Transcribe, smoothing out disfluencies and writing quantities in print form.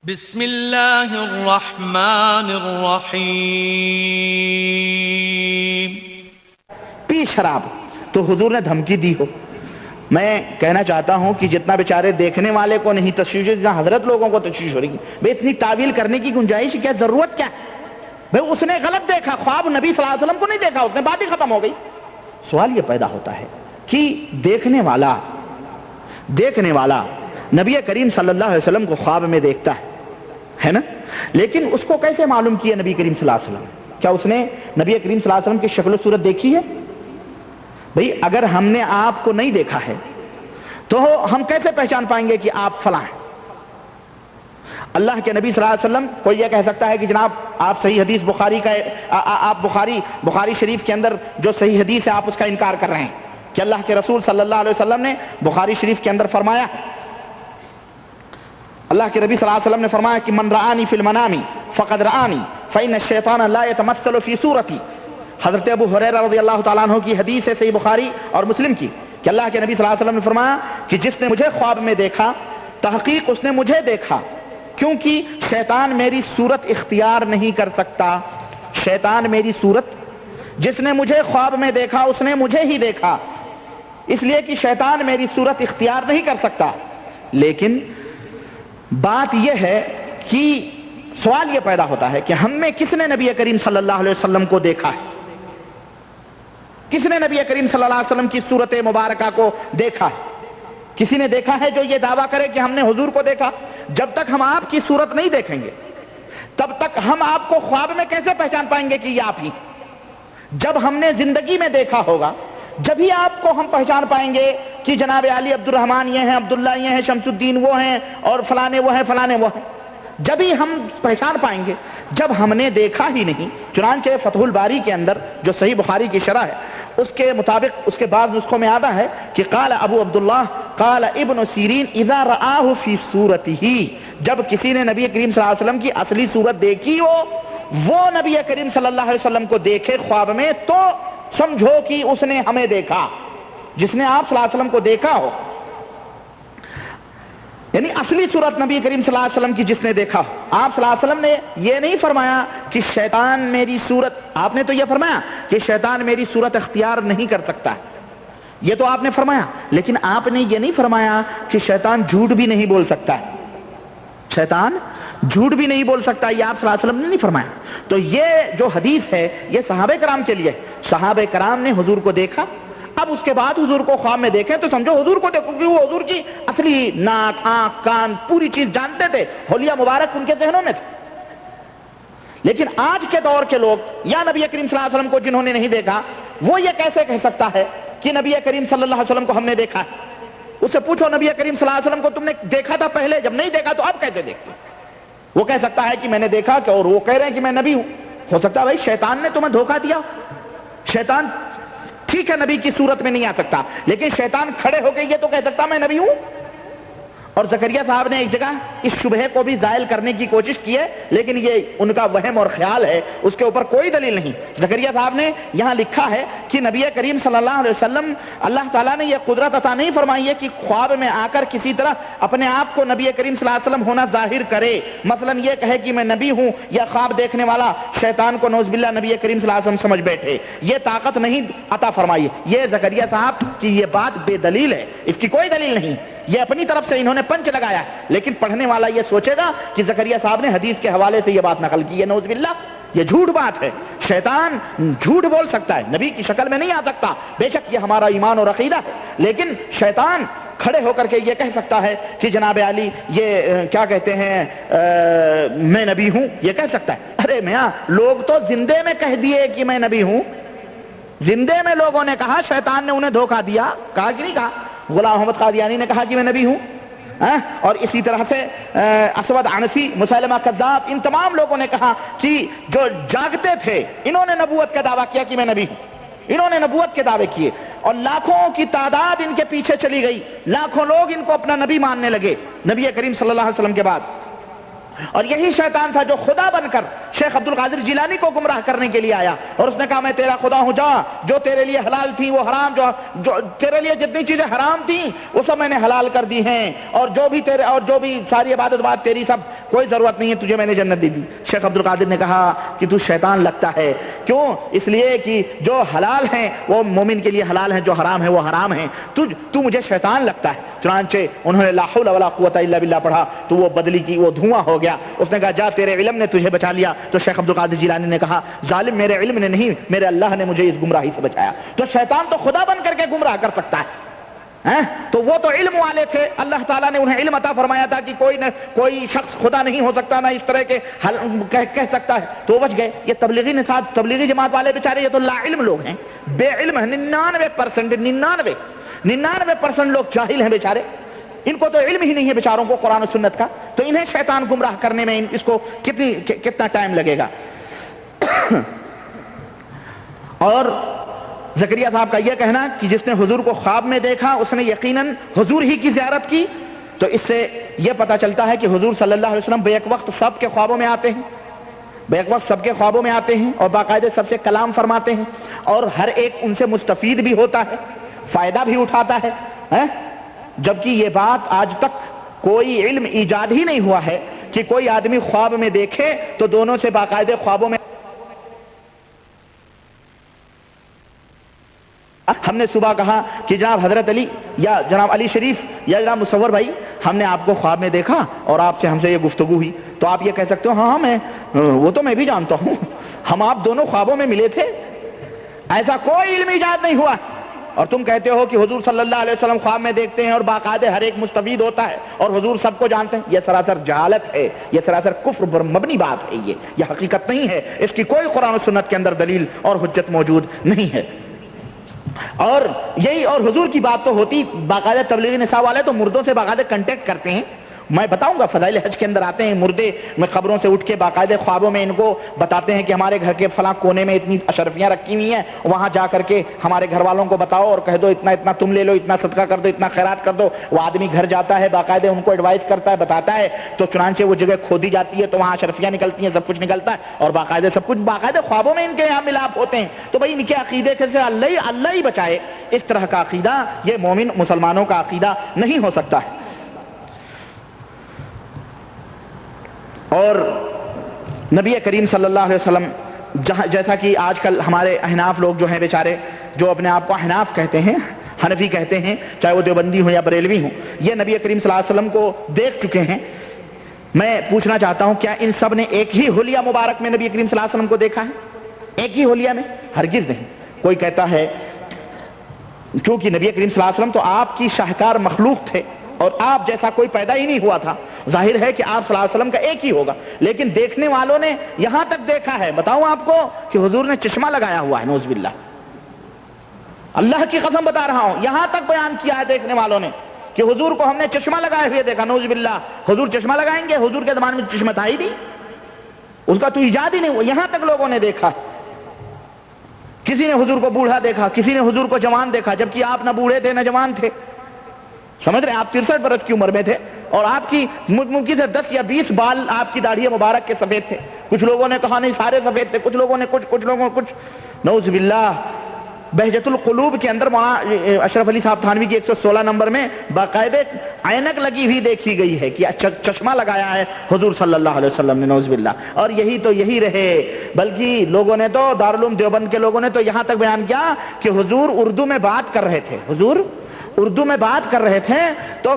بسم اللہ الرحمن الرحیم۔ پی شراب تو حضور نے دھمکی دی ہو۔ میں کہنا چاہتا ہوں کہ جتنا بیچارے دیکھنے والے کو نہیں تشویش ہے، جتنا حضرت لوگوں کو تشویش ہو رہی ہے، بھئی اتنی تعویل کرنے کی گنجائش کیا، ضرورت کیا؟ بھئی اس نے غلط دیکھا، خواب نبی صلی اللہ علیہ وسلم کو نہیں دیکھا، اس نے بات ہی ختم ہو گئی۔ سوال یہ پیدا ہوتا ہے کہ دیکھنے والا نبی کریم صلی اللہ علیہ وسلم کو خواب میں دیکھتا ہے نا، لیکن اس کو کیسے معلوم کیا نبی کریم صلی اللہ علیہ وسلم؟ کیا اس نے نبی کریم صلی اللہ علیہ وسلم کی شکل و صورت دیکھی ہے؟ بھئی اگر ہم نے آپ کو نہیں دیکھا ہے تو ہم کیسے پہچان پائیں گے کہ آپ فلاں ہیں؟ اللہ کے نبی صلی اللہ علیہ وسلم، کوئی یہ کہہ سکتا ہے کہ جناب آپ صحیح حدیث بخاری کا آپ بخاری شریف کے اندر جو صحیح حدیث ہے آپ اس کا انکار کر رہے ہیں کہ اللہ کے رسول صلی اللہ علیہ وسلم نے بخاری شریف کے اندر فرمایا، اللہ کے نبی صلی اللہ علیہ وسلم نے فرمایا کہ من رآنی فی المنام فقد رآنی فإن الشیطان لا يتمثل فی صورتی۔ حضرت ابو ہریرہ رضی اللہ تعالیٰ عنہ کی حدیث ہے صحیح بخاری اور مسلم کی کہ اللہ کے نبی صلی اللہ علیہ وسلم نے فرمایا کہ جس نے مجھے خواب میں دیکھا تحقیق اس نے مجھے دیکھا، کیونکہ شیطان میری صورت اختیار نہیں کر سکتا۔ شیطان میری صورت، جس نے مجھے خواب میں دیکھا اس نے مجھے ہی دیکھا، اس لیے کہ شیطان میری صورت اختیار نہیں کر سکتا۔ لیکن بات یہ ہے کہ سوال یہ پیدا ہوتا ہے کہ ہم میں کس نے نبی کریم صلی اللہ علیہ وسلم کو دیکھا ہے؟ کس نے نبی کریم صلی اللہ علیہ وسلم کی صورت مبارکہ کو دیکھا ہے؟ کسی نے دیکھا ہے جو یہ دعویٰ کرے کہ ہم نے حضور کو دیکھا؟ جب تک ہم آپ کی صورت نہیں دیکھیں گے تب تک ہم آپ کو خواب میں کیسے پہچان پائیں گے کہ یہ آپ ہی؟ جب ہم نے زندگی میں دیکھا ہوگا جبھی آپ کو ہم پہچان پائیں گے کہ جناب علی عبد الرحمن یہ ہیں، عبداللہ یہ ہیں، شمس الدین وہ ہیں، اور فلانے وہ ہیں، فلانے وہ ہیں، جبھی ہم پہچان پائیں گے۔ جب ہم نے دیکھا ہی نہیں، چنانچہ فتح الباری کے اندر جو صحیح بخاری کی شرح ہے اس کے مطابق اس کے بعد نسخوں میں آتا ہے کہ قال ابو عبداللہ قال ابن سیرین اذا رآہ فی صورتہ، جب کسی نے نبی کریم صلی اللہ علیہ وسلم کی اصلی صورت دیکھی ہو، وہ نبی کریم صلی اللہ علیہ وسلم کو دیکھے خواب میں، تو سمجھو کہ اس نے ہمیں دیکھا۔ جس نے آپ صلی اللہ علیہ وسلم کو دیکھا ہو، یعنی اصلی صورت نبی کریم صلی اللہ علیہ وسلم کی جس نے دیکھا ہو۔ آپ صلی اللہ علیہ وسلم نے یہ نہیں فرمایا کہ شیطان میری صورت، آپ نے تو یہ فرمایا کہ شیطان میری صورت اختیار نہیں کر سکتا ہے، یہ تو آپ نے فرمایا، لیکن آپ نے یہ نہیں فرمایا کہ شیطان جھوٹ بھی نہیں بول سکتا ہے۔ شیطان جھوٹ بھی نہیں بول سکتا، یہ آپ صلی اللہ علیہ وسلم نے نہیں فرمایا۔ تو یہ جو حدیث ہے یہ صحابہ کرام کے لیے، صحابہ کرام نے حضور کو دیکھا، اب اس کے بعد حضور کو خواب میں دیکھیں تو سمجھو حضور کو دیکھو، کیونکہ وہ حضور کی اصلی ناک، آنکھ، کان، پوری چیز جانتے تھے، حلیہ مبارک ان کے ذہنوں میں تھے۔ لیکن آج کے دور کے لوگ یا نبی کریم صلی اللہ علیہ وسلم کو جنہوں نے نہیں دیکھا، وہ یہ کیسے کہہ سکتا ہے کہ نبی کریم صلی اللہ علیہ وسلم کو ہم نے دیکھا ہے؟ اس سے پوچھو نبی کریم صلی اللہ علیہ وسلم کو تم نے دیکھا تھا پہلے، جب نہیں دیکھا تو اب کیسے دیکھتے؟ وہ کہہ سکتا ہے کہ میں نے دیکھا کہ، اور وہ کہہ رہے ہیں کہ میں نبی ہوں۔ ہو سکتا ہے بھائی شیطان نے تمہیں دھوکہ دیا۔ شیطان ٹھیک ہے نبی کی صورت میں نہیں آ سکتا، لیکن شیطان کھڑے ہو کے یہ تو کہہ سکتا میں نبی ہوں۔ اور زکریا صاحب نے ایک جگہ اس شبہے کو بھی زائل کرنے کی کوشش کی ہے، لیکن یہ ان کا وہم اور خیال ہے، اس کے اوپر کوئی دلیل نہیں۔ زکریا صاحب نے یہاں لکھا ہے کہ نبی کریم صلی اللہ علیہ وسلم، اللہ تعالیٰ نے یہ قدرت عطا نہیں فرمائی ہے کہ خواب میں آ کر کسی طرح اپنے آپ کو نبی کریم صلی اللہ علیہ وسلم ہونا ظاہر کرے، مثلا یہ کہے کہ میں نبی ہوں، یا خواب دیکھنے والا شیطان کو نعوذ باللہ نبی کریم صلی اللہ علیہ وسلم سمجھ بیٹھے، یہ طاقت نہیں عطا فرمائی ہے۔ یہ زکریا صاحب کی یہ بات بے دلیل ہے، اس کی کوئی دلیل نہیں، یہ اپنی طرف سے انہوں نے پنچ لگایا ہے، لیکن پڑھنے والا یہ سوچے گا کہ زکریا صاحب نے حدیث کے حوالے سے یہ بات نقل کی ہے، نعوذ باللہ یہ جھوٹ بات ہے۔ شیطان جھوٹ بول سکتا ہے، نبی کی شکل میں نہیں آ سکتا، بے شک یہ ہمارا ایمان اور عقیدہ ہے، لیکن شیطان کھڑے ہو کر کے یہ کہہ سکتا ہے کہ جناب علی یہ کیا کہتے ہیں میں نبی ہوں، یہ کہہ سکتا ہے۔ ارے میاں لوگ تو زندے میں کہہ دیے کہ میں نبی ہوں، زندے میں لوگوں نے کہا، شیطان نے انہیں دھوکہ دیا، کہا کہ نہیں کہا؟ غلام محمد قادیانی نے کہا کہ میں نبی ہوں، اور اسی طرح سے اسود عنسی، مسیلمہ کذاب، ان تمام لوگوں نے کہا کہ جو جاگتے تھے انہوں نے نبوت کا دعویٰ کیا کہ میں نبی ہوں، انہوں نے نبوت کے دعوے کیے، اور لاکھوں کی تعداد ان کے پیچھے چلی گئی، لاکھوں لوگ ان کو اپنا نبی ماننے لگے نبی کریم صلی اللہ علیہ وسلم کے بعد۔ اور یہی شیطان تھا جو خدا بن کر شیخ عبد القادر جیلانی کو گمراہ کرنے کے لیے آیا اور اس نے کہا میں تیرا خدا ہوں، جا جو تیرے لیے حلال تھی وہ حرام، جو تیرے لیے جتنی چیزیں حرام تھیں وہ سب میں نے حلال کر دی ہیں، اور جو بھی ساری عبادت بات تیری سب کوئی ضرورت نہیں ہے، تجھے میں نے جنت دی دی۔ شیخ عبد القادر نے کہا کہ تو شیطان لگتا ہے، کیوں؟ اس لیے کہ جو حلال ہیں وہ مومن کے لیے حلال ہیں، جو حرام ہے وہ حرام ہیں، تو مجھے شیطان لگتا ہے۔ چنانچہ انہوں نے لا حول ولا قوت الا باللہ پڑھا تو وہ بدلی کی وہ دھواں ہو گیا۔ اس نے کہا جا تیرے علم نے تجھے بچا لیا۔ تو شیخ عبد القادر جیلانی نے کہا ظالم میرے علم نے نہیں، میرے اللہ نے مجھے اس گمراہی سے بچایا۔ تو شیطان تو خدا بن کر کے گمراہ کر سکتا ہے، تو وہ تو علم والے تھے، اللہ تعالیٰ نے انہیں علم عطا فرمایا تھا کہ کوئی شخص خدا نہیں ہو سکتا، نہ اس طرح کے کہہ سکتا ہے، تو وہ بچ گئے۔ یہ تبلیغی نصاب، تبلیغی جماعت والے بیچارے یہ تو لا علم لوگ ہیں، بے علم ہیں، 99% لوگ جاہل ہیں بیچارے، ان کو تو علم ہی نہیں ہے بیچاروں کو قرآن و سنت کا، تو انہیں شیطان گمراہ کرنے میں اس کو کتنا ٹائم لگے گا۔ اور زکریا صاحب کا یہ کہنا کہ جس نے حضور کو خواب میں دیکھا اس نے یقیناً حضور ہی کی زیارت کی، تو اس سے یہ پتا چلتا ہے کہ حضور صلی اللہ علیہ وسلم بیک وقت سب کے خوابوں میں آتے ہیں، بیک وقت سب کے خوابوں میں آتے ہیں اور باقاعدہ سب سے کلام فرماتے ہیں، اور ہر ایک ان سے مستفید بھی ہوتا ہے، فائدہ بھی اٹھاتا ہے، جبکہ یہ بات آج تک کوئی علم ایجاد ہی نہیں ہوا ہے کہ کوئی آدمی خواب میں دیکھے تو دونوں سے باقاعدہ خوابوں میں۔ ہم نے صبح کہا کہ جناب حضرت علی یا جناب علی شریف یا جناب مصور بھائی ہم نے آپ کو خواب میں دیکھا اور آپ سے ہم سے یہ گفتگو ہوئی، تو آپ یہ کہہ سکتے ہو ہاں وہ تو میں بھی جانتا ہوں، ہم آپ دونوں خوابوں میں ملے تھے، ایسا کوئی علم ایجاد نہیں ہوا۔ اور تم کہتے ہو کہ حضور صلی اللہ علیہ وسلم خواب میں دیکھتے ہیں اور باقاعدہ ہر ایک مستفید ہوتا ہے اور حضور سب کو جانتے ہیں، یہ سراسر جہالت ہے، یہ سراسر کفر پر مبنی بات ہے، یہ حقیقت نہیں ہے، اس کی کوئی قرآن و سنت کے اندر دلیل اور حجت موجود نہیں ہے۔ اور حضور کی بات تو ہوتی، باقاعدہ تبلیغی نصاب والے تو مردوں سے باقاعدہ کنٹیکٹ کرتے ہیں، میں بتاؤں گا فضائل حج کے اندر آتے ہیں مردے میں قبروں سے اٹھ کے باقاعدہ خوابوں میں ان کو بتاتے ہیں کہ ہمارے گھر کے فلاں کونے میں اتنی اشرفیاں رکھی ہوئی ہیں، وہاں جا کر کے ہمارے گھر والوں کو بتاؤ اور کہہ دو اتنا اتنا تم لے لو، اتنا صدقہ کر دو، اتنا خیرات کر دو۔ وہ آدمی گھر جاتا ہے باقاعدہ ان کو ایڈوائز کرتا ہے، بتاتا ہے، تو چنانچہ وہ جگہ کھودی جاتی ہے تو وہاں اشرفیاں نکلتی ہیں، سب کچھ نکلتا ہے اور باقاعدہ سب کچھ باقاعدہ خوابوں میں ان کے یہاں ملاپ ہوتے ہیں۔ تو بھائی ان کے عقیدے سے اللہ ہی بچائے، اس طرح کا عقیدہ یہ مومن مسلمانوں کا عقیدہ نہیں ہو سکتا ہے۔ اور نبی کریم صلی اللہ علیہ وسلم جیسا کہ آج کل ہمارے احناف لوگ جو ہیں بیچارے، جو اپنے آپ کو احناف کہتے ہیں، حنفی کہتے ہیں، چاہے وہ دیوبندی ہوں یا بریلوی ہوں، یہ نبی کریم صلی اللہ علیہ وسلم کو دیکھ چکے ہیں۔ میں پوچھنا چاہتا ہوں کیا ان سب نے ایک ہی حلیہ مبارک میں نبی کریم صلی اللہ علیہ وسلم کو دیکھا ہے؟ ایک ہی حلیہ میں؟ ہرگز نہیں۔ کوئی کہتا ہے چونکہ نبی کریم صلی اللہ علیہ وسلم تو آپ کی شاہکار مخلوق تھے اور آپ جیسا کوئی پیدا ہی نہیں ہوا تھا، ظاہر ہے کہ آپ صلی اللہ علیہ وسلم کا ایک ہی ہوگا، لیکن دیکھنے والوں نے یہاں تک دیکھا ہے، بتاؤں آپ کو کہ حضور نے چشمہ لگایا ہوا ہے، نعوذ باللہ، اللہ کی قسم بتا رہا ہوں، یہاں تک بیان کیا ہے دیکھنے والوں نے کہ حضور کو ہم نے چشمہ لگائے ہوئے دیکھا، نعوذ باللہ۔ حضور چشمہ لگائیں گے؟ حضور کے زمانے میں چشمہ تھا ہی نہیں، اس کا تو ایجاد ہی نہیں ہوا، یہاں تک لوگوں نے دیکھا۔ کسی نے حضور کو بوڑھا دیکھا، کسی نے حضور کو جوان دیکھا، جبکہ آپ نہ بوڑھے تھے نہ جوان تھے، سمجھ رہے ہیں؟ آپ 63 برس کی عمر میں تھے اور آپ کی ممکن سے 10 یا 20 بال آپ کی داڑھی مبارک کے سفید تھے، کچھ لوگوں نے کہا نہیں سارے سفید تھے، کچھ لوگوں نے کچھ لوگوں کچھ، نعوذ باللہ۔ بہجت القلوب کے اندر مولانا اشرف علی صاحب تھانوی کی 116 نمبر میں باقاعدہ عینک لگی ہوئی دیکھی گئی ہے کہ چشمہ لگایا ہے حضور صلی اللہ علیہ وسلم نے، نعوذ باللہ۔ اور یہی رہے، بلکہ لوگوں نے تو دارالعلوم دیوبند کے لوگوں نے تو یہاں تک بیان کیا کہ حضور اردو میں بات کر رہے تھے، حضور اردو میں بات کر رہے تھے تو